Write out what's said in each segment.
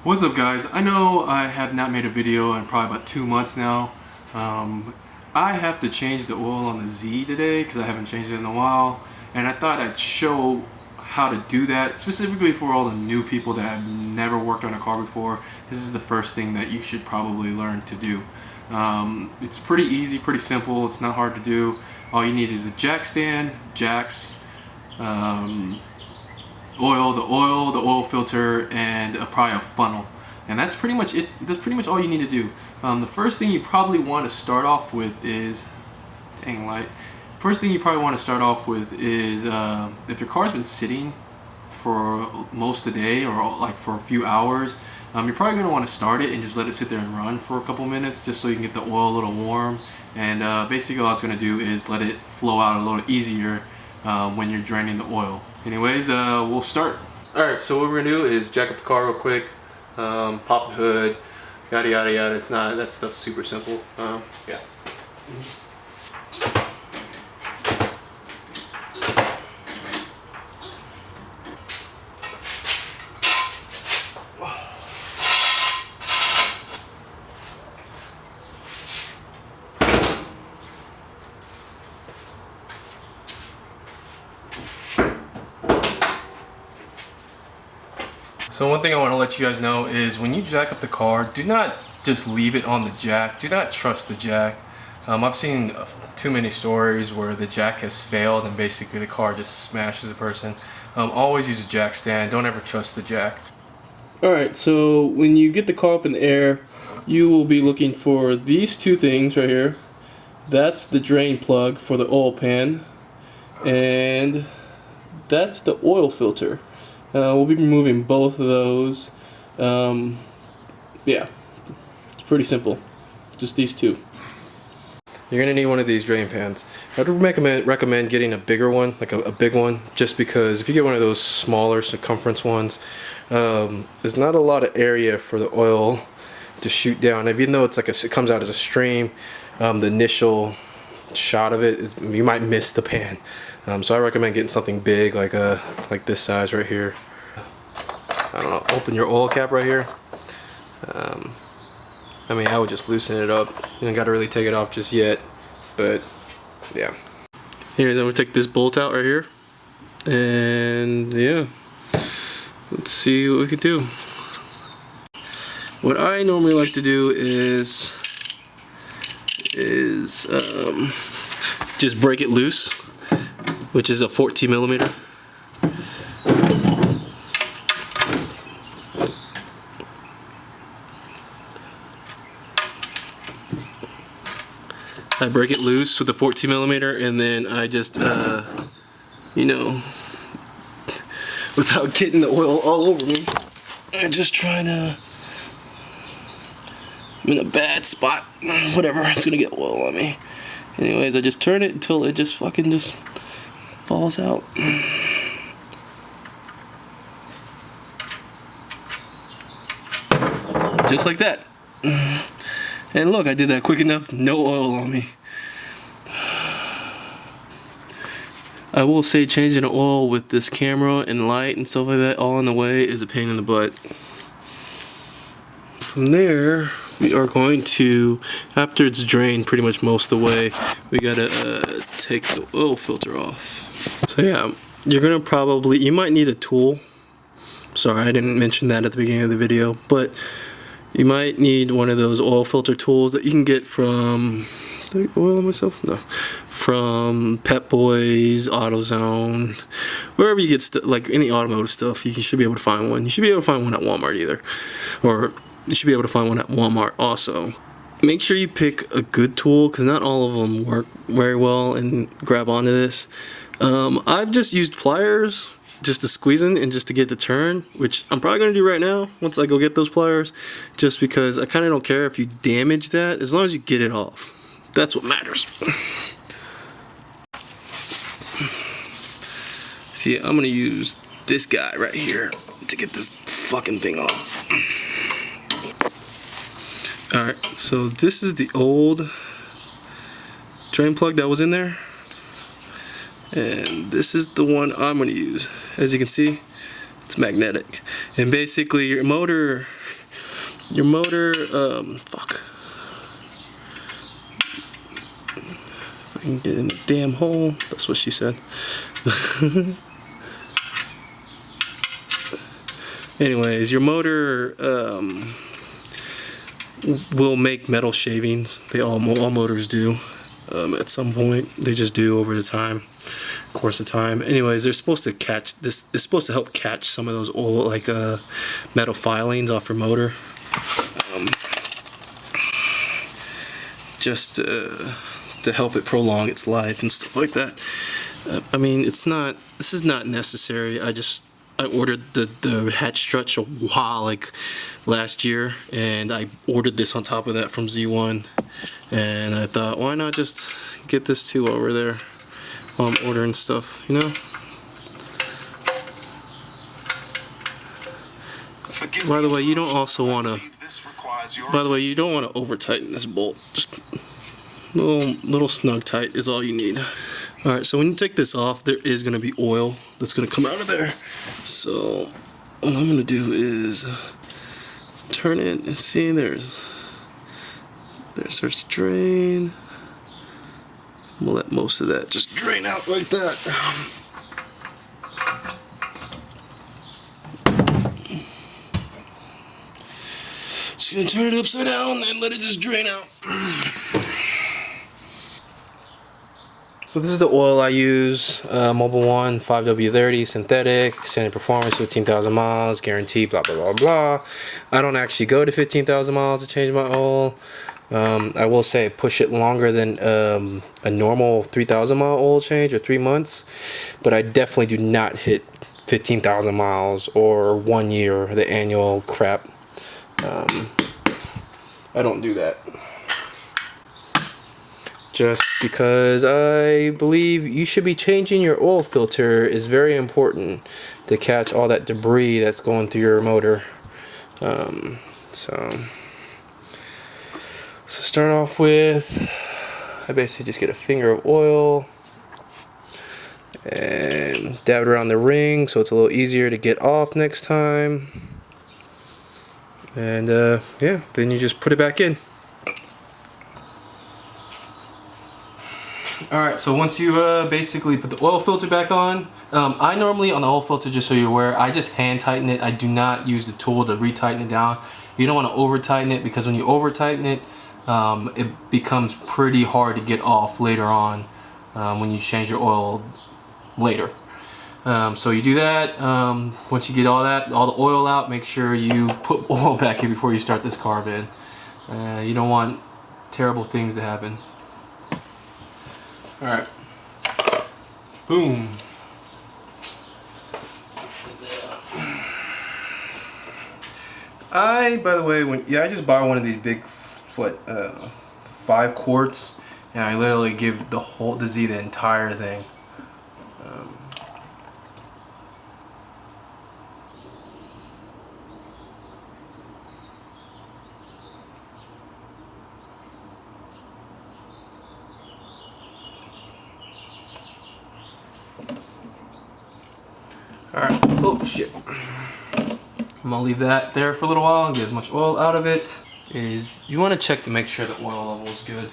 What's up, guys? I know I have not made a video in probably about 2 months now. I have to change the oil on the Z today because I haven't changed it in a while, and I thought I'd show how to do that specifically for all the new people that have never worked on a car before. This is the first thing that you should probably learn to do. It's pretty easy, pretty simple. It's not hard to do. All you need is a jack stand, jacks, oil, the oil filter, and probably a funnel. And that's pretty much it. That's pretty much all you need to do. The first thing you probably want to start off with is, dang light. First thing you probably want to start off with is if your car's been sitting for most of the day or like for a few hours, you're probably going to want to start it and just let it sit there and run for a couple minutes just so you can get the oil a little warm. And basically all it's going to do is let it flow out a little easier when you're draining the oil. Anyways, we'll start. Alright, so what we're going to do is jack up the car real quick, pop the hood, yada yada yada. It's not, that stuff's super simple. Yeah. So one thing I want to let you guys know is when you jack up the car, do not just leave it on the jack. Do not trust the jack. I've seen too many stories where the jack has failed and basically the car just smashes a person. Always use a jack stand. Don't ever trust the jack. Alright, so when you get the car up in the air, you will be looking for these two things right here. That's the drain plug for the oil pan, and that's the oil filter. We'll be removing both of those. Yeah, it's pretty simple. Just these two. You're gonna need one of these drain pans. I'd recommend getting a bigger one, like a big one, just because if you get one of those smaller circumference ones, there's not a lot of area for the oil to shoot down. Even though it's like it comes out as a stream, the initial shot of it is you might miss the pan. So I recommend getting something big like this size right here. I don't know, open your oil cap right here. I mean, I would just loosen it up. You don't gotta really take it off just yet, but yeah. Anyways, I'm gonna take this bolt out right here, and yeah, let's see what we can do. What I normally like to do is just break it loose, which is a 14 millimeter. I break it loose with a 14 millimeter, and then I just, you know, without getting the oil all over me, I just try to, I'm in a bad spot, whatever, it's gonna get oil on me. Anyways, I just turn it until it just fucking just falls out. Just like that. And look, I did that quick enough, no oil on me. I will say changing the oil with this camera and light and stuff like that all in the way is a pain in the butt. From there, we are going to, after it's drained pretty much most of the way, we gotta take the oil filter off. So yeah, you're gonna probably, you might need a tool. Sorry, I didn't mention that at the beginning of the video, but you might need one of those oil filter tools that you can get from, did I oil myself? No. From Pep Boys, AutoZone, wherever you get like any automotive stuff, you should be able to find one. You should be able to find one at Walmart either. Or you should be able to find one at Walmart also. Make sure you pick a good tool because not all of them work very well and grab onto this. I've just used pliers just to squeeze in and just to get the turn, which I'm probably going to do right now once I go get those pliers, just because I kind of don't care if you damage that as long as you get it off. That's what matters. See, I'm going to use this guy right here to get this fucking thing off. Alright, so this is the old drain plug that was in there. And this is the one I'm going to use. As you can see, it's magnetic. And basically your motor Your motor, fuck. If I can get in the damn hole, that's what she said. Anyways, your motor will make metal shavings. They all motors do. At some point, they just do over the course of time. Anyways, they're supposed to catch this. It's supposed to help catch some of those old metal filings off your motor. Just to help it prolong its life and stuff like that. I mean, this is not necessary. I ordered the hatch strut a while, like last year, and I ordered this on top of that from Z1, and I thought, why not just get this too while we're there, while I'm ordering stuff, you know? By the way, you don't also want to. By the way, you don't want to over tighten this bolt. Just little snug tight is all you need. All right, so when you take this off, there is going to be oil that's going to come out of there. So what I'm going to do is turn it and see there starts to drain. I'm going to let most of that just drain out like that. Just going to turn it upside down and let it just drain out. So this is the oil I use, Mobil 1 5W30 synthetic, standard performance, 15,000 miles, guaranteed, blah blah blah blah. I don't actually go to 15,000 miles to change my oil. I will say push it longer than a normal 3,000 mile oil change, or 3 months, but I definitely do not hit 15,000 miles or 1 year, the annual crap. I don't do that. Just because I believe you should be changing your oil filter is very important to catch all that debris that's going through your motor. So start off with, I basically just get a finger of oil and dab it around the ring so it's a little easier to get off next time. And yeah, then you just put it back in. Alright, so once you basically put the oil filter back on, I normally, on the oil filter, just so you're aware, I just hand tighten it. I do not use the tool to retighten it down. You don't want to over tighten it, because when you over tighten it, it becomes pretty hard to get off later on when you change your oil later. So you do that. Once you get all the oil out, make sure you put oil back in before you start this carb in. You don't want terrible things to happen. Alright. Boom. By the way, I just buy one of these big, 5 quarts, and I literally give the Z the entire thing. Alright, oh shit. I'm gonna leave that there for a little while and get as much oil out of it. You want to check to make sure the oil level is good.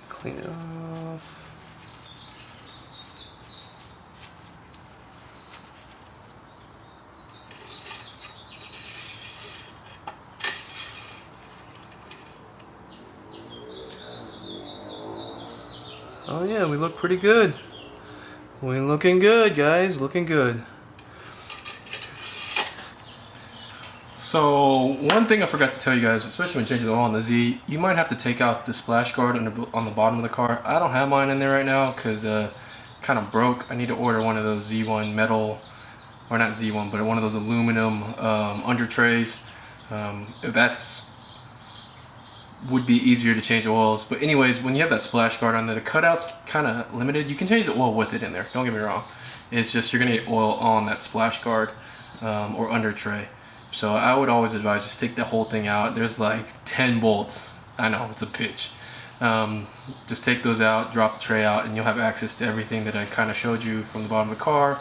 Clean it off. Oh yeah, we look pretty good. We're looking good, guys. Looking good. So one thing I forgot to tell you guys, especially when changing the oil on the Z, you might have to take out the splash guard on the bottom of the car. I don't have mine in there right now because kind of broke. I need to order one of those Z1 metal, or not Z1, but one of those aluminum under trays. Would be easier to change oils. But anyways, when you have that splash guard on there, the cutout's kind of limited. You can change the oil with it in there, don't get me wrong. It's just you're gonna get oil on that splash guard or under tray. So I would always advise just take the whole thing out. There's like 10 bolts. I know, it's a pitch. Just take those out, drop the tray out, and you'll have access to everything that I kind of showed you from the bottom of the car.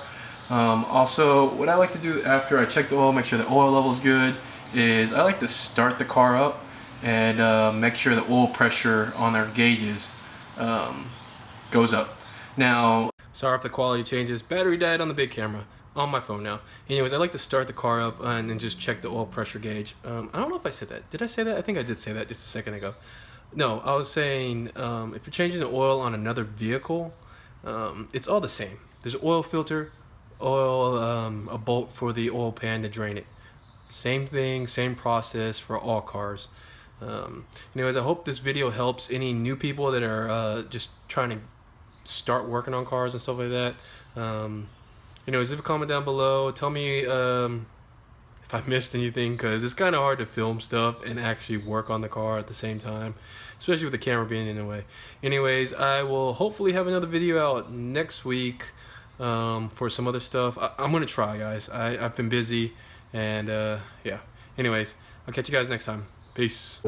Also, what I like to do after I check the oil, make sure the oil level is good, is I like to start the car up and make sure the oil pressure on our gauges goes up. Now, sorry if the quality changes. Battery died on the big camera on my phone now. Anyways, I like to start the car up and then just check the oil pressure gauge. I don't know if I said that. Did I say that? I think I did say that just a second ago. No, I was saying if you're changing the oil on another vehicle, it's all the same. There's an oil filter, oil, a bolt for the oil pan to drain it. Same thing, same process for all cars. Anyways, I hope this video helps any new people that are just trying to start working on cars and stuff like that. Anyways, leave a comment down below. Tell me if I missed anything, because it's kind of hard to film stuff and actually work on the car at the same time, especially with the camera being in the way. Anyways, I will hopefully have another video out next week for some other stuff. I'm gonna try, guys. I've been busy, and yeah. Anyways, I'll catch you guys next time. Peace.